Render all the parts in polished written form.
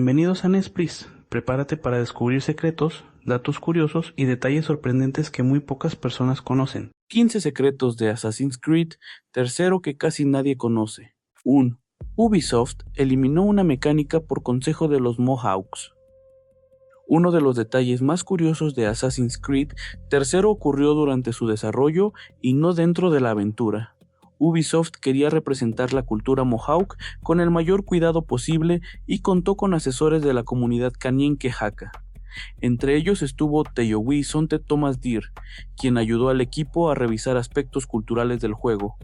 Bienvenidos a Nespris. Prepárate para descubrir secretos, datos curiosos y detalles sorprendentes que muy pocas personas conocen. 15 secretos de Assassin's Creed, tercero que casi nadie conoce. 1. Ubisoft eliminó una mecánica por consejo de los Mohawks. Uno de los detalles más curiosos de Assassin's Creed tercero ocurrió durante su desarrollo y no dentro de la aventura. Ubisoft quería representar la cultura Mohawk con el mayor cuidado posible y contó con asesores de la comunidad Kanien'ke Haka. Entre ellos estuvo Teyowi Sonte Thomas Deer, quien ayudó al equipo a revisar aspectos culturales del juego.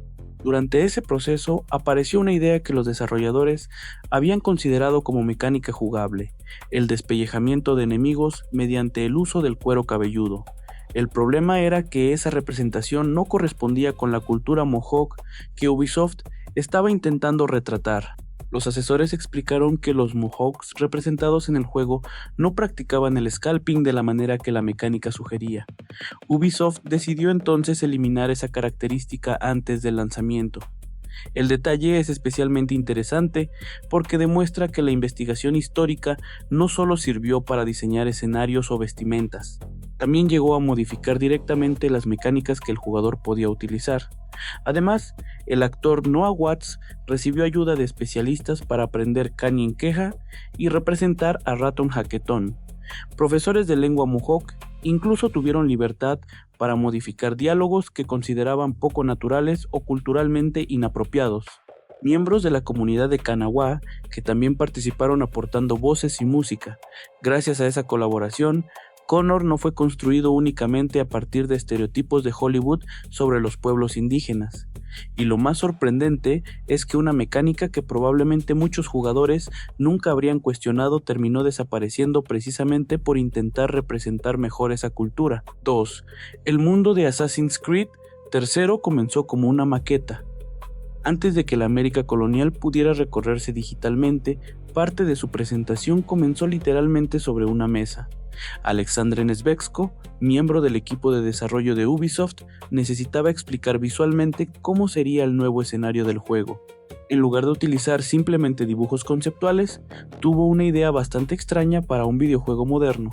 Durante ese proceso apareció una idea que los desarrolladores habían considerado como mecánica jugable: el despellejamiento de enemigos mediante el uso del cuero cabelludo. El problema era que esa representación no correspondía con la cultura Mohawk que Ubisoft estaba intentando retratar. Los asesores explicaron que los Mohawks representados en el juego no practicaban el scalping de la manera que la mecánica sugería. Ubisoft decidió entonces eliminar esa característica antes del lanzamiento. El detalle es especialmente interesante porque demuestra que la investigación histórica no solo sirvió para diseñar escenarios o vestimentas, también llegó a modificar directamente las mecánicas que el jugador podía utilizar. Además, el actor Noah Watts recibió ayuda de especialistas para aprender Kanien'keha y representar a Raton Haketon. Profesores de lengua Mohawk incluso tuvieron libertad para modificar diálogos que consideraban poco naturales o culturalmente inapropiados. Miembros de la comunidad de Kanawa, que también participaron aportando voces y música. Gracias a esa colaboración, Connor no fue construido únicamente a partir de estereotipos de Hollywood sobre los pueblos indígenas. Y lo más sorprendente es que una mecánica que probablemente muchos jugadores nunca habrían cuestionado terminó desapareciendo precisamente por intentar representar mejor esa cultura. 2. El mundo de Assassin's Creed tercero comenzó como una maqueta. Antes de que la América colonial pudiera recorrerse digitalmente, parte de su presentación comenzó literalmente sobre una mesa. Alexandre Nesvexko, miembro del equipo de desarrollo de Ubisoft, necesitaba explicar visualmente cómo sería el nuevo escenario del juego. En lugar de utilizar simplemente dibujos conceptuales, tuvo una idea bastante extraña para un videojuego moderno: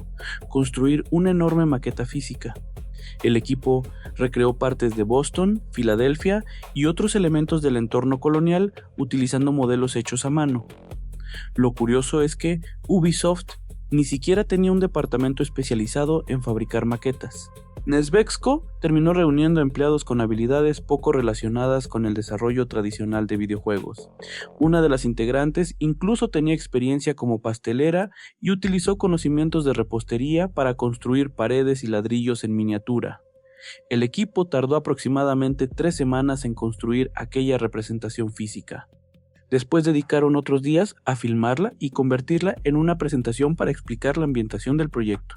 construir una enorme maqueta física. El equipo recreó partes de Boston, Filadelfia y otros elementos del entorno colonial utilizando modelos hechos a mano. Lo curioso es que Ubisoft ni siquiera tenía un departamento especializado en fabricar maquetas. Nesvexko terminó reuniendo empleados con habilidades poco relacionadas con el desarrollo tradicional de videojuegos. Una de las integrantes incluso tenía experiencia como pastelera y utilizó conocimientos de repostería para construir paredes y ladrillos en miniatura. El equipo tardó aproximadamente 3 semanas en construir aquella representación física. Después dedicaron otros días a filmarla y convertirla en una presentación para explicar la ambientación del proyecto.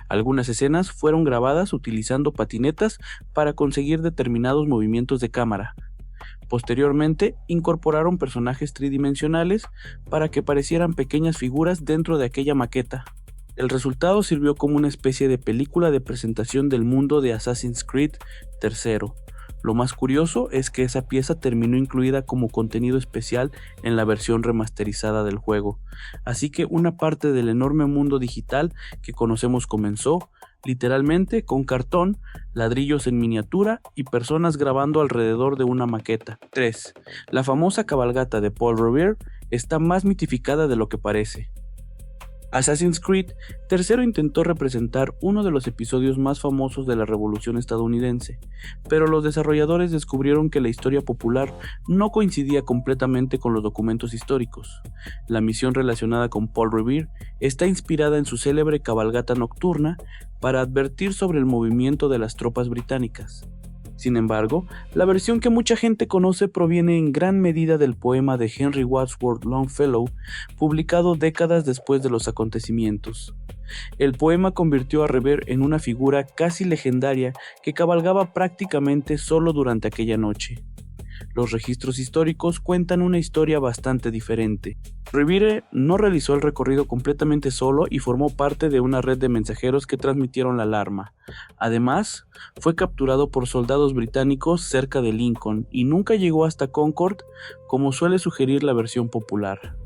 Algunas escenas fueron grabadas utilizando patinetas para conseguir determinados movimientos de cámara. Posteriormente, incorporaron personajes tridimensionales para que parecieran pequeñas figuras dentro de aquella maqueta. El resultado sirvió como una especie de película de presentación del mundo de Assassin's Creed III. Lo más curioso es que esa pieza terminó incluida como contenido especial en la versión remasterizada del juego, así que una parte del enorme mundo digital que conocemos comenzó, literalmente, con cartón, ladrillos en miniatura y personas grabando alrededor de una maqueta. 3. La famosa cabalgata de Paul Revere está más mitificada de lo que parece. Assassin's Creed III intentó representar uno de los episodios más famosos de la Revolución estadounidense, pero los desarrolladores descubrieron que la historia popular no coincidía completamente con los documentos históricos. La misión relacionada con Paul Revere está inspirada en su célebre cabalgata nocturna para advertir sobre el movimiento de las tropas británicas. Sin embargo, la versión que mucha gente conoce proviene en gran medida del poema de Henry Wadsworth Longfellow, publicado décadas después de los acontecimientos. El poema convirtió a Revere en una figura casi legendaria que cabalgaba prácticamente solo durante aquella noche. Los registros históricos cuentan una historia bastante diferente. Revere no realizó el recorrido completamente solo y formó parte de una red de mensajeros que transmitieron la alarma. Además, fue capturado por soldados británicos cerca de Lincoln y nunca llegó hasta Concord, como suele sugerir la versión popular.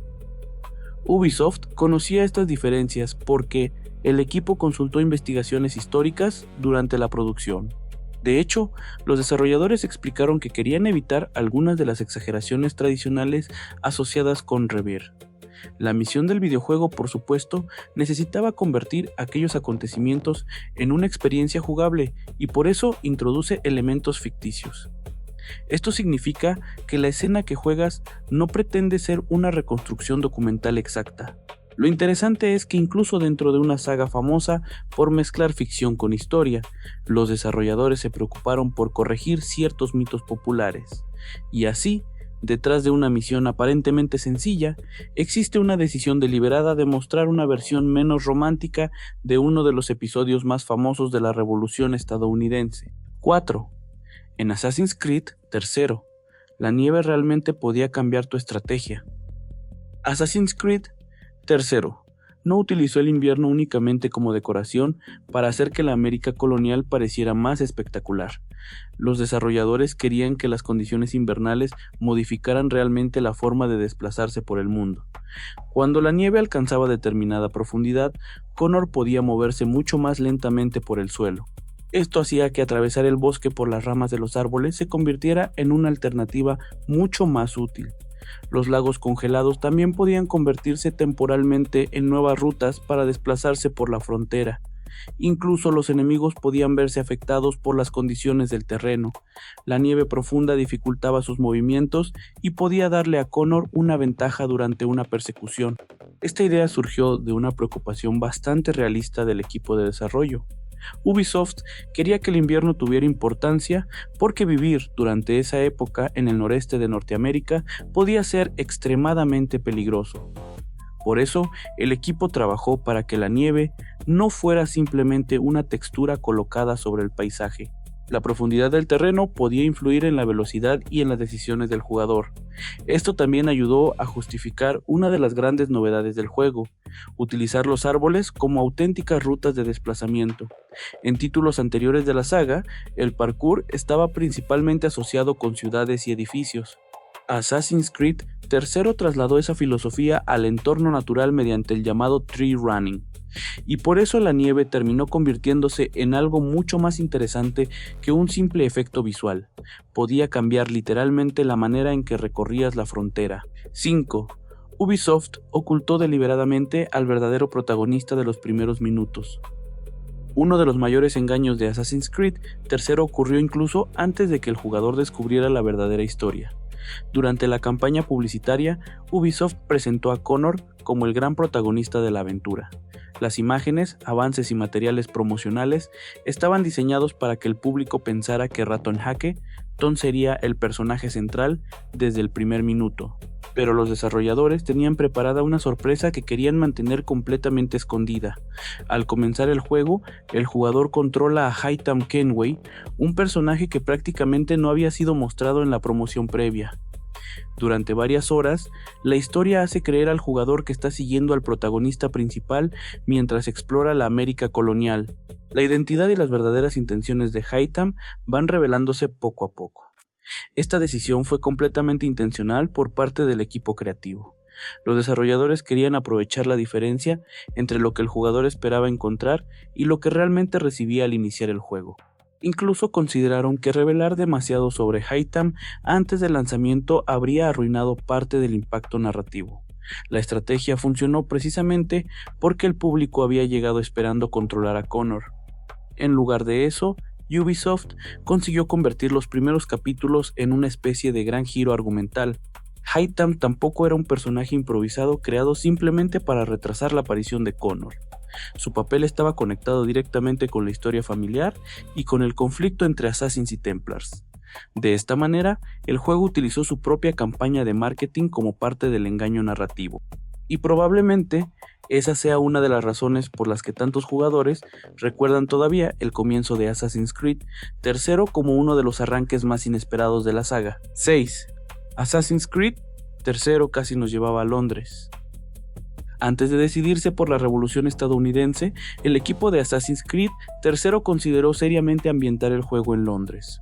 Ubisoft conocía estas diferencias porque el equipo consultó investigaciones históricas durante la producción. De hecho, los desarrolladores explicaron que querían evitar algunas de las exageraciones tradicionales asociadas con Revere. La misión del videojuego, por supuesto, necesitaba convertir aquellos acontecimientos en una experiencia jugable y por eso introduce elementos ficticios. Esto significa que la escena que juegas no pretende ser una reconstrucción documental exacta. Lo interesante es que incluso dentro de una saga famosa por mezclar ficción con historia, los desarrolladores se preocuparon por corregir ciertos mitos populares. Y así, detrás de una misión aparentemente sencilla, existe una decisión deliberada de mostrar una versión menos romántica de uno de los episodios más famosos de la Revolución estadounidense. 4. En Assassin's Creed III, la nieve realmente podía cambiar tu estrategia. Assassin's Creed III no utilizó el invierno únicamente como decoración para hacer que la América colonial pareciera más espectacular. Los desarrolladores querían que las condiciones invernales modificaran realmente la forma de desplazarse por el mundo. Cuando la nieve alcanzaba determinada profundidad, Connor podía moverse mucho más lentamente por el suelo. Esto hacía que atravesar el bosque por las ramas de los árboles se convirtiera en una alternativa mucho más útil. Los lagos congelados también podían convertirse temporalmente en nuevas rutas para desplazarse por la frontera. Incluso los enemigos podían verse afectados por las condiciones del terreno. La nieve profunda dificultaba sus movimientos y podía darle a Connor una ventaja durante una persecución. Esta idea surgió de una preocupación bastante realista del equipo de desarrollo. Ubisoft quería que el invierno tuviera importancia porque vivir durante esa época en el noreste de Norteamérica podía ser extremadamente peligroso. Por eso, el equipo trabajó para que la nieve no fuera simplemente una textura colocada sobre el paisaje. La profundidad del terreno podía influir en la velocidad y en las decisiones del jugador. Esto también ayudó a justificar una de las grandes novedades del juego: utilizar los árboles como auténticas rutas de desplazamiento. En títulos anteriores de la saga, el parkour estaba principalmente asociado con ciudades y edificios. Assassin's Creed III trasladó esa filosofía al entorno natural mediante el llamado tree running. Y por eso la nieve terminó convirtiéndose en algo mucho más interesante que un simple efecto visual. Podía cambiar literalmente la manera en que recorrías la frontera. 5. Ubisoft ocultó deliberadamente al verdadero protagonista de los primeros minutos. Uno de los mayores engaños de Assassin's Creed III ocurrió incluso antes de que el jugador descubriera la verdadera historia. Durante la campaña publicitaria, Ubisoft presentó a Connor como el gran protagonista de la aventura. Las imágenes, avances y materiales promocionales estaban diseñados para que el público pensara que Raton Hake sería el personaje central desde el primer minuto. Pero los desarrolladores tenían preparada una sorpresa que querían mantener completamente escondida. Al comenzar el juego, el jugador controla a Haytham Kenway, un personaje que prácticamente no había sido mostrado en la promoción previa. Durante varias horas, la historia hace creer al jugador que está siguiendo al protagonista principal mientras explora la América colonial. La identidad y las verdaderas intenciones de Haytham van revelándose poco a poco. Esta decisión fue completamente intencional por parte del equipo creativo. Los desarrolladores querían aprovechar la diferencia entre lo que el jugador esperaba encontrar y lo que realmente recibía al iniciar el juego. Incluso consideraron que revelar demasiado sobre Haytham antes del lanzamiento habría arruinado parte del impacto narrativo. La estrategia funcionó precisamente porque el público había llegado esperando controlar a Connor. En lugar de eso, Ubisoft consiguió convertir los primeros capítulos en una especie de gran giro argumental. Haytham tampoco era un personaje improvisado creado simplemente para retrasar la aparición de Connor. Su papel estaba conectado directamente con la historia familiar y con el conflicto entre Assassins y Templars. De esta manera, el juego utilizó su propia campaña de marketing como parte del engaño narrativo. Y probablemente esa sea una de las razones por las que tantos jugadores recuerdan todavía el comienzo de Assassin's Creed III como uno de los arranques más inesperados de la saga. 6. Assassin's Creed III casi nos llevaba a Londres. Antes de decidirse por la Revolución estadounidense, el equipo de Assassin's Creed III consideró seriamente ambientar el juego en Londres.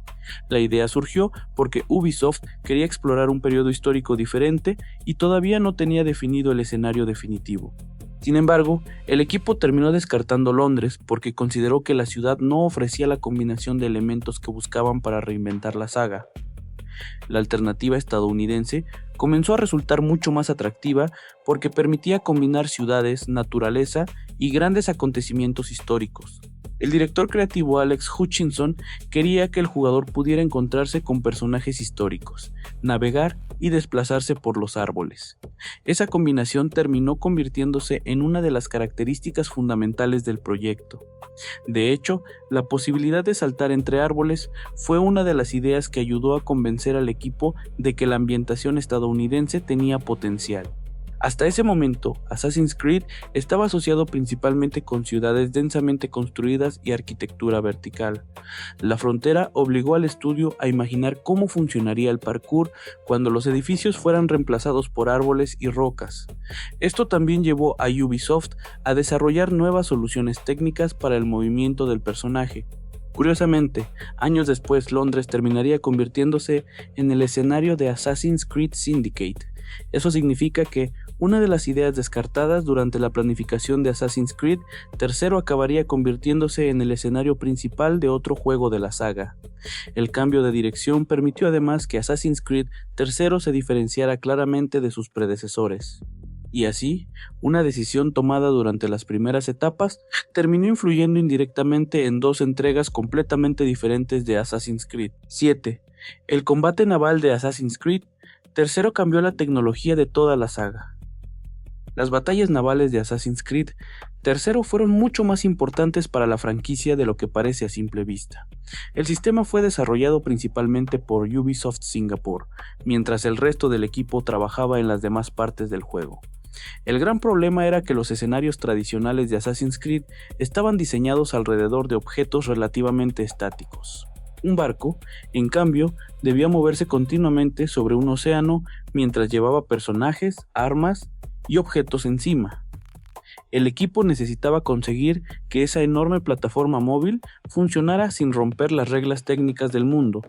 La idea surgió porque Ubisoft quería explorar un periodo histórico diferente y todavía no tenía definido el escenario definitivo. Sin embargo, el equipo terminó descartando Londres porque consideró que la ciudad no ofrecía la combinación de elementos que buscaban para reinventar la saga. La alternativa estadounidense comenzó a resultar mucho más atractiva porque permitía combinar ciudades, naturaleza y grandes acontecimientos históricos. El director creativo Alex Hutchinson quería que el jugador pudiera encontrarse con personajes históricos, navegar y desplazarse por los árboles. Esa combinación terminó convirtiéndose en una de las características fundamentales del proyecto. De hecho, la posibilidad de saltar entre árboles fue una de las ideas que ayudó a convencer al equipo de que la ambientación estadounidense tenía potencial. Hasta ese momento, Assassin's Creed estaba asociado principalmente con ciudades densamente construidas y arquitectura vertical. La frontera obligó al estudio a imaginar cómo funcionaría el parkour cuando los edificios fueran reemplazados por árboles y rocas. Esto también llevó a Ubisoft a desarrollar nuevas soluciones técnicas para el movimiento del personaje. Curiosamente, años después Londres terminaría convirtiéndose en el escenario de Assassin's Creed Syndicate. Eso significa que una de las ideas descartadas durante la planificación de Assassin's Creed III acabaría convirtiéndose en el escenario principal de otro juego de la saga. El cambio de dirección permitió además que Assassin's Creed III se diferenciara claramente de sus predecesores. Y así, una decisión tomada durante las primeras etapas terminó influyendo indirectamente en dos entregas completamente diferentes de Assassin's Creed. 7. El combate naval de Assassin's Creed III cambió la tecnología de toda la saga. Las batallas navales de Assassin's Creed III fueron mucho más importantes para la franquicia de lo que parece a simple vista. El sistema fue desarrollado principalmente por Ubisoft Singapore, mientras el resto del equipo trabajaba en las demás partes del juego. El gran problema era que los escenarios tradicionales de Assassin's Creed estaban diseñados alrededor de objetos relativamente estáticos. Un barco, en cambio, debía moverse continuamente sobre un océano mientras llevaba personajes, armas y objetos encima. El equipo necesitaba conseguir que esa enorme plataforma móvil funcionara sin romper las reglas técnicas del mundo.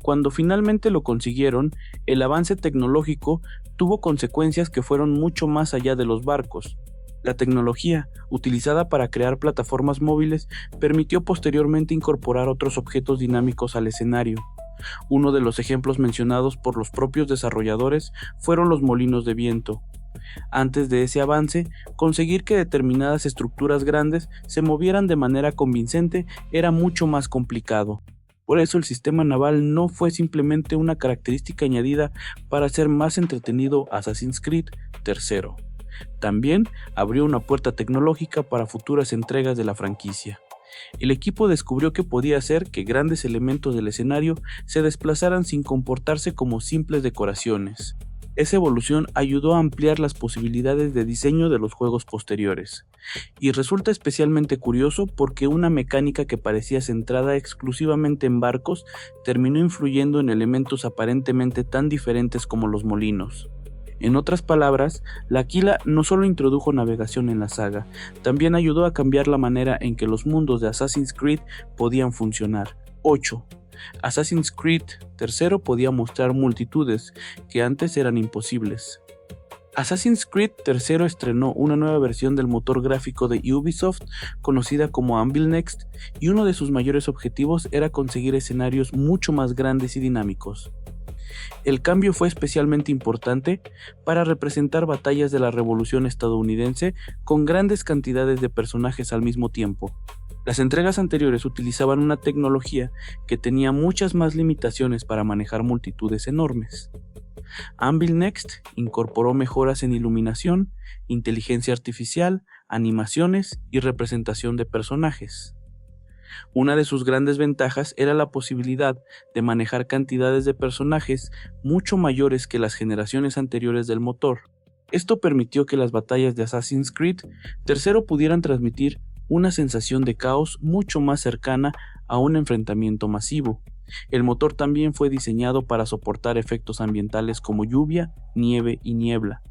Cuando finalmente lo consiguieron, el avance tecnológico tuvo consecuencias que fueron mucho más allá de los barcos. La tecnología, utilizada para crear plataformas móviles, permitió posteriormente incorporar otros objetos dinámicos al escenario. Uno de los ejemplos mencionados por los propios desarrolladores fueron los molinos de viento. Antes de ese avance, conseguir que determinadas estructuras grandes se movieran de manera convincente era mucho más complicado. Por eso el sistema naval no fue simplemente una característica añadida para hacer más entretenido Assassin's Creed III. También abrió una puerta tecnológica para futuras entregas de la franquicia. El equipo descubrió que podía hacer que grandes elementos del escenario se desplazaran sin comportarse como simples decoraciones. Esa evolución ayudó a ampliar las posibilidades de diseño de los juegos posteriores, y resulta especialmente curioso porque una mecánica que parecía centrada exclusivamente en barcos terminó influyendo en elementos aparentemente tan diferentes como los molinos. En otras palabras, la Aquila no solo introdujo navegación en la saga, también ayudó a cambiar la manera en que los mundos de Assassin's Creed podían funcionar. 8. Assassin's Creed III podía mostrar multitudes que antes eran imposibles. Assassin's Creed III estrenó una nueva versión del motor gráfico de Ubisoft conocida como Anvil Next, y uno de sus mayores objetivos era conseguir escenarios mucho más grandes y dinámicos. El cambio fue especialmente importante para representar batallas de la Revolución estadounidense con grandes cantidades de personajes al mismo tiempo. Las entregas anteriores utilizaban una tecnología que tenía muchas más limitaciones para manejar multitudes enormes. Anvil Next incorporó mejoras en iluminación, inteligencia artificial, animaciones y representación de personajes. Una de sus grandes ventajas era la posibilidad de manejar cantidades de personajes mucho mayores que las generaciones anteriores del motor. Esto permitió que las batallas de Assassin's Creed III pudieran transmitir una sensación de caos mucho más cercana a un enfrentamiento masivo. El motor también fue diseñado para soportar efectos ambientales como lluvia, nieve y niebla.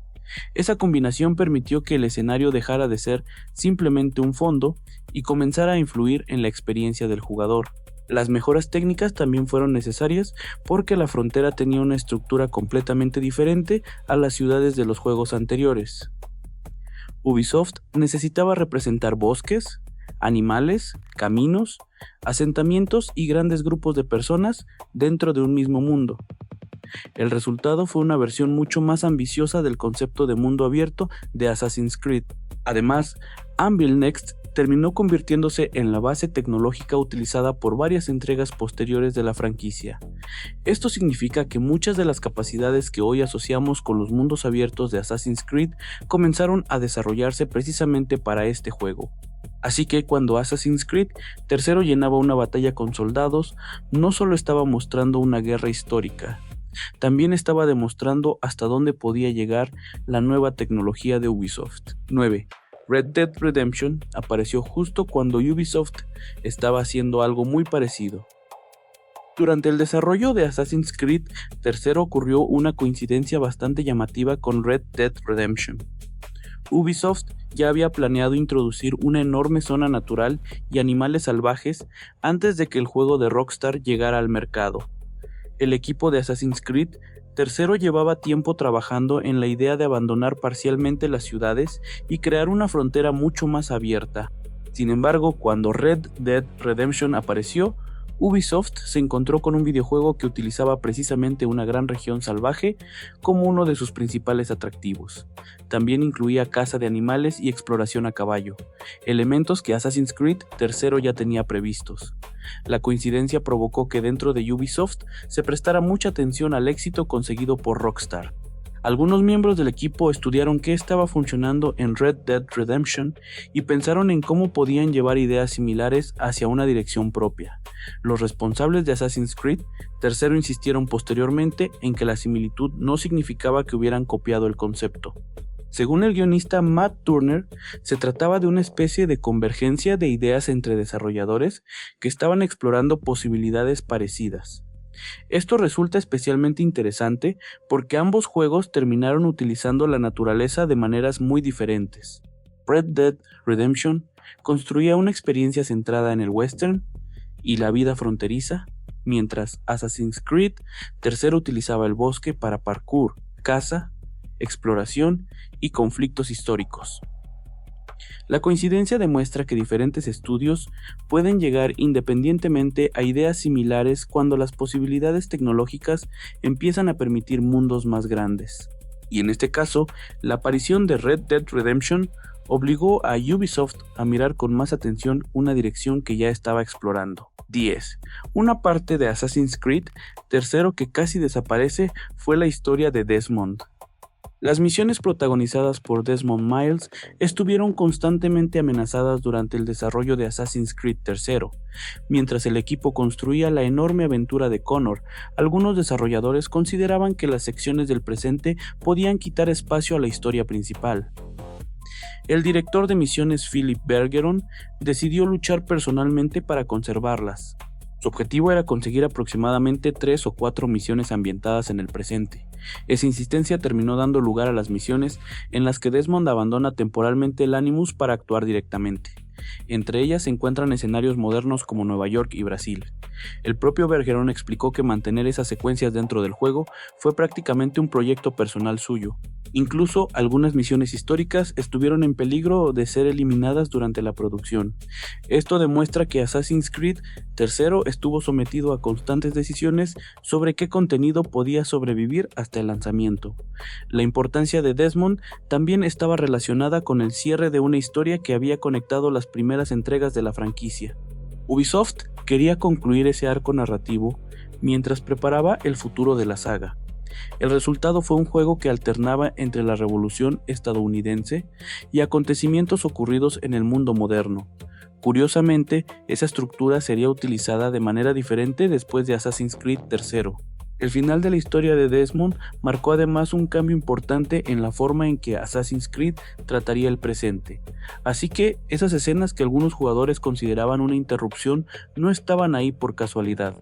Esa combinación permitió que el escenario dejara de ser simplemente un fondo y comenzara a influir en la experiencia del jugador. Las mejoras técnicas también fueron necesarias porque la frontera tenía una estructura completamente diferente a las ciudades de los juegos anteriores. Ubisoft necesitaba representar bosques, animales, caminos, asentamientos y grandes grupos de personas dentro de un mismo mundo. El resultado fue una versión mucho más ambiciosa del concepto de mundo abierto de Assassin's Creed. Además, Anvil Next terminó convirtiéndose en la base tecnológica utilizada por varias entregas posteriores de la franquicia. Esto significa que muchas de las capacidades que hoy asociamos con los mundos abiertos de Assassin's Creed comenzaron a desarrollarse precisamente para este juego. Así que cuando Assassin's Creed III llenaba una batalla con soldados, no solo estaba mostrando una guerra histórica, también estaba demostrando hasta dónde podía llegar la nueva tecnología de Ubisoft. 9. Red Dead Redemption apareció justo cuando Ubisoft estaba haciendo algo muy parecido. Durante el desarrollo de Assassin's Creed III ocurrió una coincidencia bastante llamativa con Red Dead Redemption. Ubisoft ya había planeado introducir una enorme zona natural y animales salvajes antes de que el juego de Rockstar llegara al mercado. El equipo de Assassin's Creed III llevaba tiempo trabajando en la idea de abandonar parcialmente las ciudades y crear una frontera mucho más abierta. Sin embargo, cuando Red Dead Redemption apareció, Ubisoft se encontró con un videojuego que utilizaba precisamente una gran región salvaje como uno de sus principales atractivos. También incluía caza de animales y exploración a caballo, elementos que Assassin's Creed III ya tenía previstos. La coincidencia provocó que dentro de Ubisoft se prestara mucha atención al éxito conseguido por Rockstar. Algunos miembros del equipo estudiaron qué estaba funcionando en Red Dead Redemption y pensaron en cómo podían llevar ideas similares hacia una dirección propia. Los responsables de Assassin's Creed III insistieron posteriormente en que la similitud no significaba que hubieran copiado el concepto. Según el guionista Matt Turner, se trataba de una especie de convergencia de ideas entre desarrolladores que estaban explorando posibilidades parecidas. Esto resulta especialmente interesante porque ambos juegos terminaron utilizando la naturaleza de maneras muy diferentes. Red Dead Redemption construía una experiencia centrada en el western y la vida fronteriza, mientras Assassin's Creed III utilizaba el bosque para parkour, caza, exploración y conflictos históricos. La coincidencia demuestra que diferentes estudios pueden llegar independientemente a ideas similares cuando las posibilidades tecnológicas empiezan a permitir mundos más grandes. Y en este caso, la aparición de Red Dead Redemption obligó a Ubisoft a mirar con más atención una dirección que ya estaba explorando. 10. Una parte de Assassin's Creed III que casi desaparece fue la historia de Desmond. Las misiones protagonizadas por Desmond Miles estuvieron constantemente amenazadas durante el desarrollo de Assassin's Creed III. Mientras el equipo construía la enorme aventura de Connor, algunos desarrolladores consideraban que las secciones del presente podían quitar espacio a la historia principal. El director de misiones Philip Bergeron decidió luchar personalmente para conservarlas. Su objetivo era conseguir aproximadamente 3 o 4 misiones ambientadas en el presente. Esa insistencia terminó dando lugar a las misiones en las que Desmond abandona temporalmente el Animus para actuar directamente. Entre ellas se encuentran escenarios modernos como Nueva York y Brasil. El propio Bergeron explicó que mantener esas secuencias dentro del juego fue prácticamente un proyecto personal suyo. Incluso algunas misiones históricas estuvieron en peligro de ser eliminadas durante la producción. Esto demuestra que Assassin's Creed III estuvo sometido a constantes decisiones sobre qué contenido podía sobrevivir hasta el lanzamiento. La importancia de Desmond también estaba relacionada con el cierre de una historia que había conectado las primeras entregas de la franquicia. Ubisoft quería concluir ese arco narrativo mientras preparaba el futuro de la saga. El resultado fue un juego que alternaba entre la Revolución estadounidense y acontecimientos ocurridos en el mundo moderno. Curiosamente, esa estructura sería utilizada de manera diferente después de Assassin's Creed III. El final de la historia de Desmond marcó además un cambio importante en la forma en que Assassin's Creed trataría el presente, así que esas escenas que algunos jugadores consideraban una interrupción no estaban ahí por casualidad.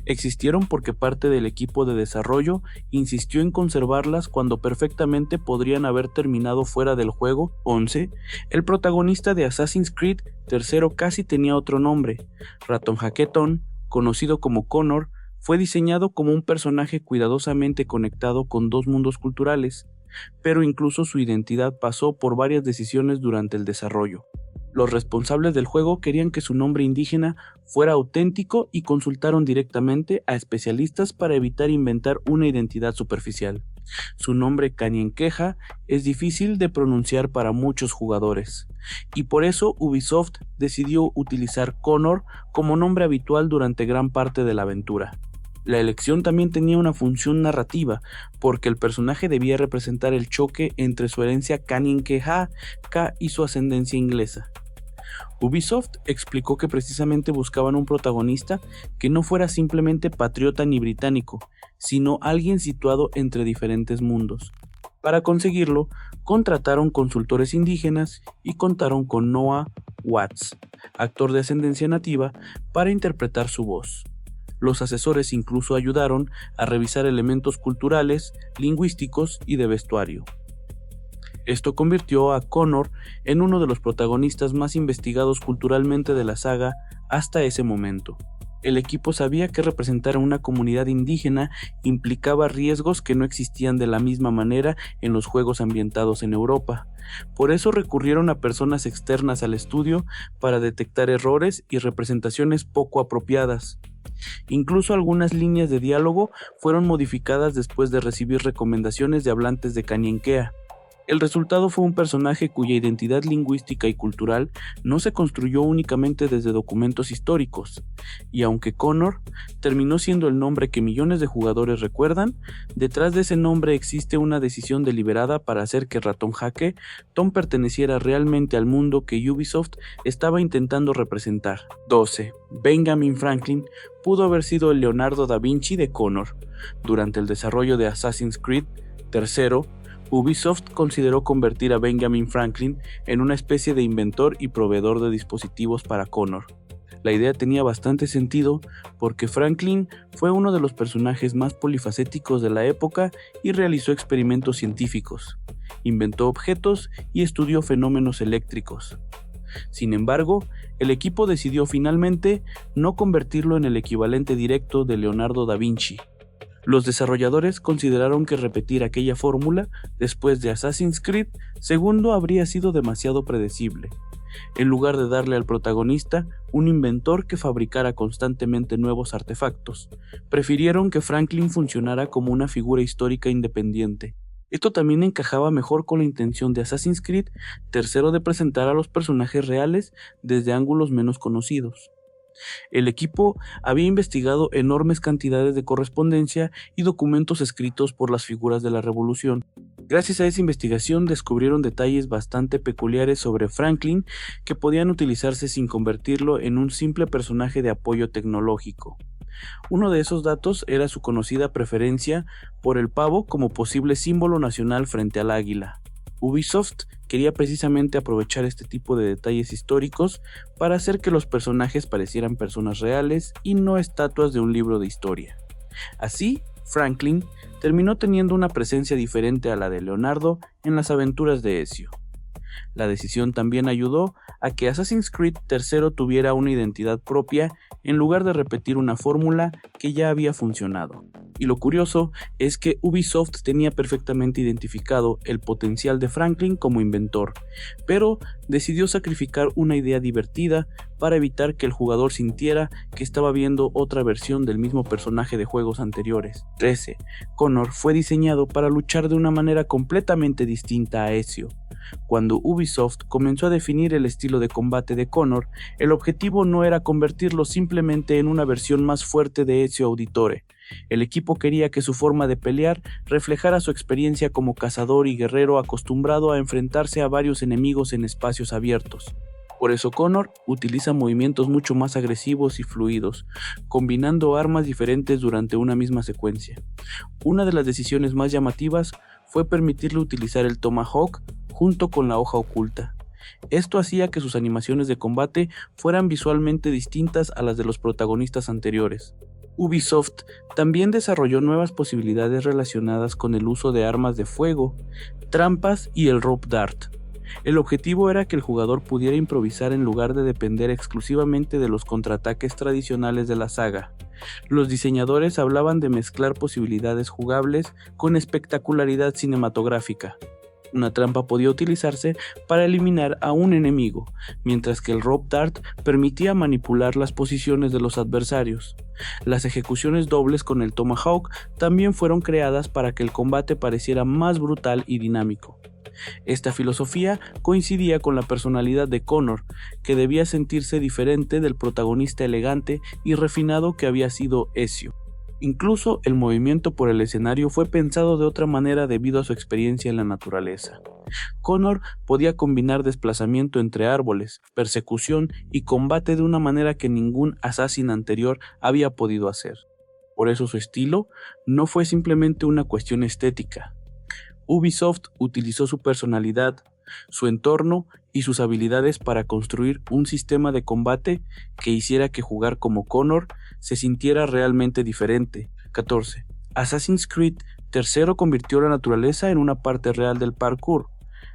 Existieron porque parte del equipo de desarrollo insistió en conservarlas cuando perfectamente podrían haber terminado fuera del juego. 11. El protagonista de Assassin's Creed III casi tenía otro nombre. Raton Hacketon, conocido como Connor, fue diseñado como un personaje cuidadosamente conectado con dos mundos culturales, pero incluso su identidad pasó por varias decisiones durante el desarrollo. Los responsables del juego querían que su nombre indígena fuera auténtico y consultaron directamente a especialistas para evitar inventar una identidad superficial. Su nombre Kanien'keja es difícil de pronunciar para muchos jugadores, y por eso Ubisoft decidió utilizar Connor como nombre habitual durante gran parte de la aventura. La elección también tenía una función narrativa, porque el personaje debía representar el choque entre su herencia Kanien'keja y su ascendencia inglesa. Ubisoft explicó que precisamente buscaban un protagonista que no fuera simplemente patriota ni británico, sino alguien situado entre diferentes mundos. Para conseguirlo, contrataron consultores indígenas y contaron con Noah Watts, actor de ascendencia nativa, para interpretar su voz. Los asesores incluso ayudaron a revisar elementos culturales, lingüísticos y de vestuario. Esto convirtió a Connor en uno de los protagonistas más investigados culturalmente de la saga hasta ese momento. El equipo sabía que representar a una comunidad indígena implicaba riesgos que no existían de la misma manera en los juegos ambientados en Europa. Por eso recurrieron a personas externas al estudio para detectar errores y representaciones poco apropiadas. Incluso algunas líneas de diálogo fueron modificadas después de recibir recomendaciones de hablantes de Kanien'keja. El resultado fue un personaje cuya identidad lingüística y cultural no se construyó únicamente desde documentos históricos, y aunque Connor terminó siendo el nombre que millones de jugadores recuerdan, detrás de ese nombre existe una decisión deliberada para hacer que Raton Hacketon perteneciera realmente al mundo que Ubisoft estaba intentando representar. 12. Benjamin Franklin pudo haber sido el Leonardo da Vinci de Connor. Durante el desarrollo de Assassin's Creed III, Ubisoft consideró convertir a Benjamin Franklin en una especie de inventor y proveedor de dispositivos para Connor. La idea tenía bastante sentido porque Franklin fue uno de los personajes más polifacéticos de la época y realizó experimentos científicos, inventó objetos y estudió fenómenos eléctricos. Sin embargo, el equipo decidió finalmente no convertirlo en el equivalente directo de Leonardo da Vinci. Los desarrolladores consideraron que repetir aquella fórmula después de Assassin's Creed II habría sido demasiado predecible. En lugar de darle al protagonista un inventor que fabricara constantemente nuevos artefactos, prefirieron que Franklin funcionara como una figura histórica independiente. Esto también encajaba mejor con la intención de Assassin's Creed III de presentar a los personajes reales desde ángulos menos conocidos. El equipo había investigado enormes cantidades de correspondencia y documentos escritos por las figuras de la Revolución. Gracias a esa investigación descubrieron detalles bastante peculiares sobre Franklin que podían utilizarse sin convertirlo en un simple personaje de apoyo tecnológico. Uno de esos datos era su conocida preferencia por el pavo como posible símbolo nacional frente al águila. Ubisoft quería precisamente aprovechar este tipo de detalles históricos para hacer que los personajes parecieran personas reales y no estatuas de un libro de historia. Así, Franklin terminó teniendo una presencia diferente a la de Leonardo en las aventuras de Ezio. La decisión también ayudó a que Assassin's Creed III tuviera una identidad propia en lugar de repetir una fórmula que ya había funcionado. Y lo curioso es que Ubisoft tenía perfectamente identificado el potencial de Franklin como inventor, pero decidió sacrificar una idea divertida para evitar que el jugador sintiera que estaba viendo otra versión del mismo personaje de juegos anteriores. 13. Connor fue diseñado para luchar de una manera completamente distinta a Ezio. Cuando Ubisoft comenzó a definir el estilo de combate de Connor, el objetivo no era convertirlo simplemente en una versión más fuerte de Ezio Auditore. El equipo quería que su forma de pelear reflejara su experiencia como cazador y guerrero acostumbrado a enfrentarse a varios enemigos en espacios abiertos. Por eso Connor utiliza movimientos mucho más agresivos y fluidos, combinando armas diferentes durante una misma secuencia. Una de las decisiones más llamativas fue permitirle utilizar el Tomahawk junto con la hoja oculta. Esto hacía que sus animaciones de combate fueran visualmente distintas a las de los protagonistas anteriores. Ubisoft también desarrolló nuevas posibilidades relacionadas con el uso de armas de fuego, trampas y el rope dart. El objetivo era que el jugador pudiera improvisar en lugar de depender exclusivamente de los contraataques tradicionales de la saga. Los diseñadores hablaban de mezclar posibilidades jugables con espectacularidad cinematográfica. Una trampa podía utilizarse para eliminar a un enemigo, mientras que el rope dart permitía manipular las posiciones de los adversarios. Las ejecuciones dobles con el Tomahawk también fueron creadas para que el combate pareciera más brutal y dinámico. Esta filosofía coincidía con la personalidad de Connor, que debía sentirse diferente del protagonista elegante y refinado que había sido Ezio. Incluso el movimiento por el escenario fue pensado de otra manera debido a su experiencia en la naturaleza. Connor podía combinar desplazamiento entre árboles, persecución y combate de una manera que ningún Assassin anterior había podido hacer. Por eso su estilo no fue simplemente una cuestión estética. Ubisoft utilizó su personalidad, su entorno y sus habilidades para construir un sistema de combate que hiciera que jugar como Connor se sintiera realmente diferente. 14. Assassin's Creed III convirtió la naturaleza en una parte real del parkour.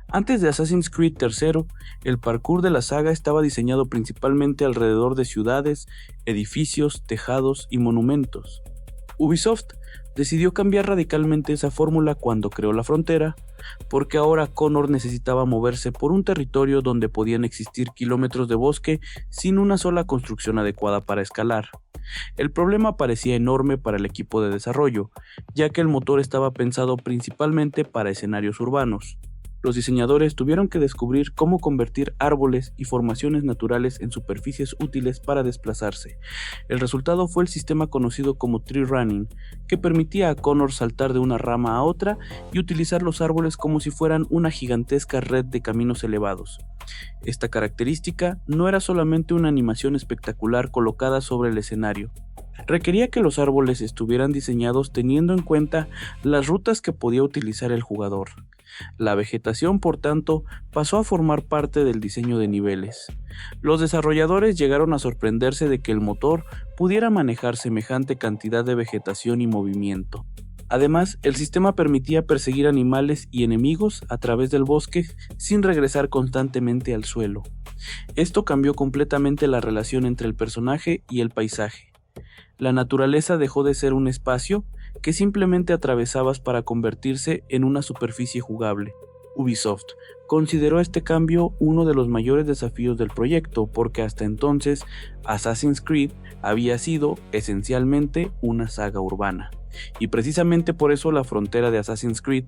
Antes de Assassin's Creed III, el parkour de la saga estaba diseñado principalmente alrededor de ciudades, edificios, tejados y monumentos. Ubisoft decidió cambiar radicalmente esa fórmula cuando creó la frontera, porque ahora Connor necesitaba moverse por un territorio donde podían existir kilómetros de bosque sin una sola construcción adecuada para escalar. El problema parecía enorme para el equipo de desarrollo, ya que el motor estaba pensado principalmente para escenarios urbanos. Los diseñadores tuvieron que descubrir cómo convertir árboles y formaciones naturales en superficies útiles para desplazarse. El resultado fue el sistema conocido como Tree Running, que permitía a Connor saltar de una rama a otra y utilizar los árboles como si fueran una gigantesca red de caminos elevados. Esta característica no era solamente una animación espectacular colocada sobre el escenario. Requería que los árboles estuvieran diseñados teniendo en cuenta las rutas que podía utilizar el jugador. La vegetación, por tanto, pasó a formar parte del diseño de niveles. Los desarrolladores llegaron a sorprenderse de que el motor pudiera manejar semejante cantidad de vegetación y movimiento. Además, el sistema permitía perseguir animales y enemigos a través del bosque sin regresar constantemente al suelo. Esto cambió completamente la relación entre el personaje y el paisaje. La naturaleza dejó de ser un espacio que simplemente atravesabas para convertirse en una superficie jugable. Ubisoft consideró este cambio uno de los mayores desafíos del proyecto porque hasta entonces Assassin's Creed había sido esencialmente una saga urbana. Y precisamente por eso la frontera de Assassin's Creed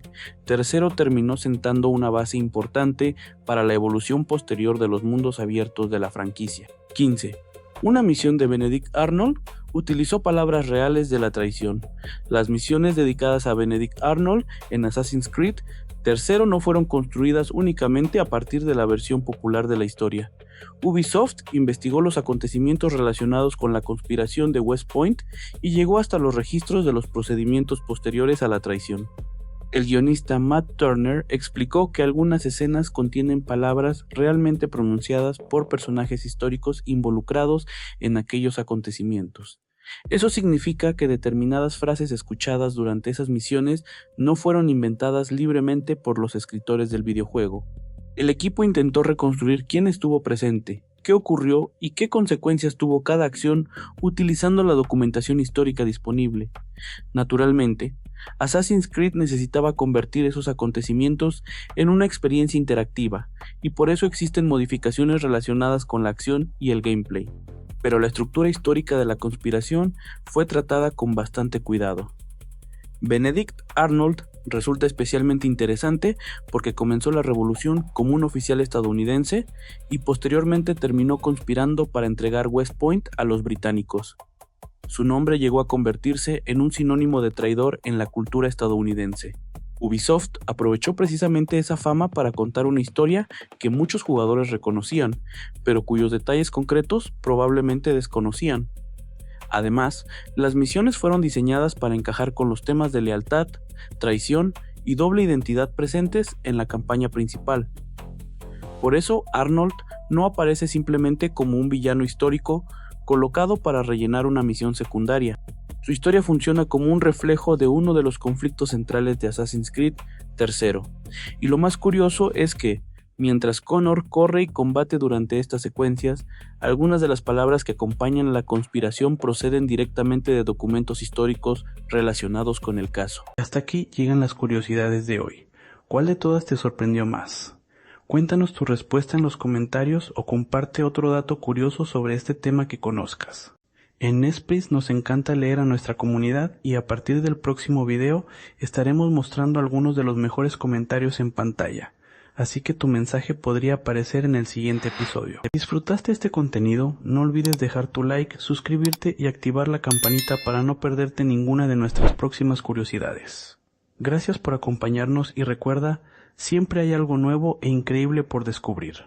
III terminó sentando una base importante para la evolución posterior de los mundos abiertos de la franquicia. 15. Una misión de Benedict Arnold utilizó palabras reales de la traición. Las misiones dedicadas a Benedict Arnold en Assassin's Creed III no fueron construidas únicamente a partir de la versión popular de la historia. Ubisoft investigó los acontecimientos relacionados con la conspiración de West Point y llegó hasta los registros de los procedimientos posteriores a la traición. El guionista Matt Turner explicó que algunas escenas contienen palabras realmente pronunciadas por personajes históricos involucrados en aquellos acontecimientos. Eso significa que determinadas frases escuchadas durante esas misiones no fueron inventadas libremente por los escritores del videojuego. El equipo intentó reconstruir quién estuvo presente, qué ocurrió y qué consecuencias tuvo cada acción utilizando la documentación histórica disponible. Naturalmente, Assassin's Creed necesitaba convertir esos acontecimientos en una experiencia interactiva, y por eso existen modificaciones relacionadas con la acción y el gameplay. Pero la estructura histórica de la conspiración fue tratada con bastante cuidado. Benedict Arnold resulta especialmente interesante porque comenzó la revolución como un oficial estadounidense y posteriormente terminó conspirando para entregar West Point a los británicos. Su nombre llegó a convertirse en un sinónimo de traidor en la cultura estadounidense. Ubisoft aprovechó precisamente esa fama para contar una historia que muchos jugadores reconocían, pero cuyos detalles concretos probablemente desconocían. Además, las misiones fueron diseñadas para encajar con los temas de lealtad, traición y doble identidad presentes en la campaña principal. Por eso, Arnold no aparece simplemente como un villano histórico colocado para rellenar una misión secundaria. Su historia funciona como un reflejo de uno de los conflictos centrales de Assassin's Creed III. Y lo más curioso es que, mientras Connor corre y combate durante estas secuencias, algunas de las palabras que acompañan a la conspiración proceden directamente de documentos históricos relacionados con el caso. Hasta aquí llegan las curiosidades de hoy. ¿Cuál de todas te sorprendió más? Cuéntanos tu respuesta en los comentarios o comparte otro dato curioso sobre este tema que conozcas. En Nespris nos encanta leer a nuestra comunidad y a partir del próximo video estaremos mostrando algunos de los mejores comentarios en pantalla, así que tu mensaje podría aparecer en el siguiente episodio. Si disfrutaste este contenido, no olvides dejar tu like, suscribirte y activar la campanita para no perderte ninguna de nuestras próximas curiosidades. Gracias por acompañarnos y recuerda, siempre hay algo nuevo e increíble por descubrir.